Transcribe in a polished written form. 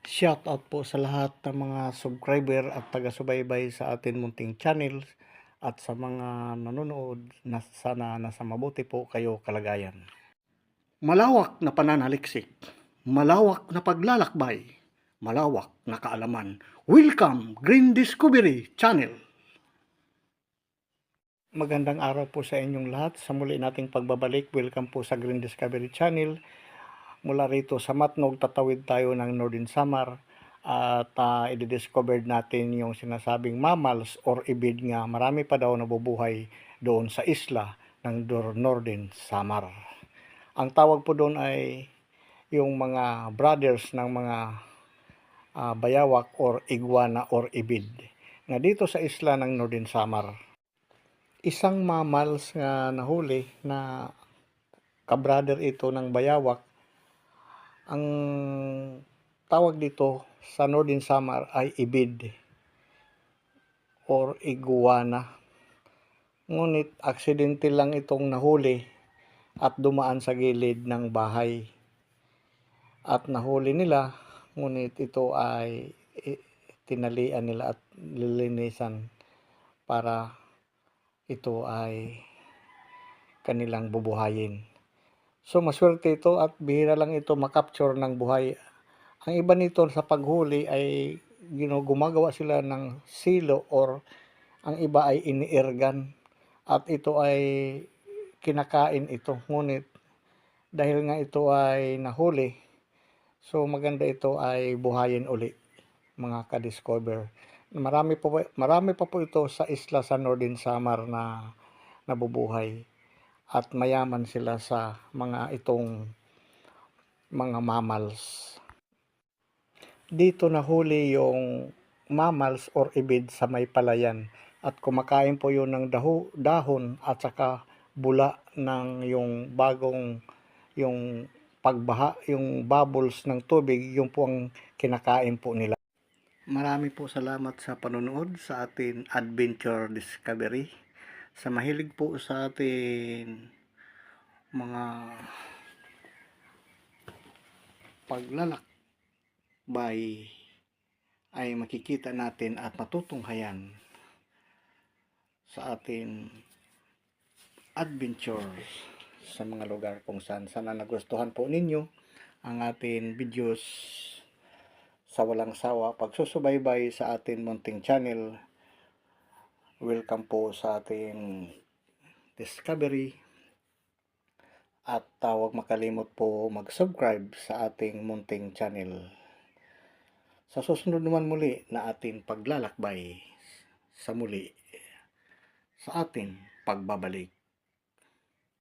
Shoutout po sa lahat ng mga subscriber at taga-subaybay sa atin munting channel at sa mga nanonood na sana nasa mabuti po kayo kalagayan. Malawak na pananaliksik, malawak na paglalakbay, malawak na kaalaman. Welcome Green Discovery Channel! Magandang araw po sa inyong lahat. Sa muli nating pagbabalik, welcome po sa Green Discovery Channel. Mula rito sa Matnog, tatawid tayo ng Northern Samar at i-discover natin yung sinasabing mammals or ibid nga marami pa daw nabubuhay doon sa isla ng Northern Samar. Ang tawag po doon ay yung mga brothers ng mga bayawak or iguana or ibid na dito sa isla ng Northern Samar. Isang mammals nga nahuli na kabrother ito ng bayawak. Ang tawag dito sa Northern Samar ay ibid or iguana. Ngunit aksidente lang itong nahuli at dumaan sa gilid ng bahay. At nahuli nila, ngunit ito ay tinalian nila at lilinisan para ito ay kanilang bubuhayin. So maswerte ito at bihira lang ito makapture ng buhay. Ang iba nito sa paghuli ay gumagawa sila ng silo or ang iba ay iniirgan at ito ay kinakain ito. Ngunit dahil nga ito ay nahuli, so maganda ito ay buhayin uli mga ka-discover. Marami pa po ito sa isla sa Northern Samar na nabubuhay at mayaman sila sa mga itong mga mammals. Dito nahuli yung mammals or ibid sa may palayan at kumakain po yun ng dahon at saka bula ng yung bagong yung pagbaha, yung bubbles ng tubig, yung po ang kinakain po nila. Marami po salamat sa panonood sa atin Adventure Discovery. Sa mahilig po sa atin mga paglalakbay ay makikita natin at matutunghayan sa atin adventure sa mga lugar kung saan. Sana nagustuhan po ninyo ang atin videos sa walang sawa pagsusubaybay sa atin munting channel. Welcome po sa ating discovery at huwag makalimot po mag-subscribe sa ating munting channel. Sa susunod naman muli na ating paglalakbay sa muli sa ating pagbabalik.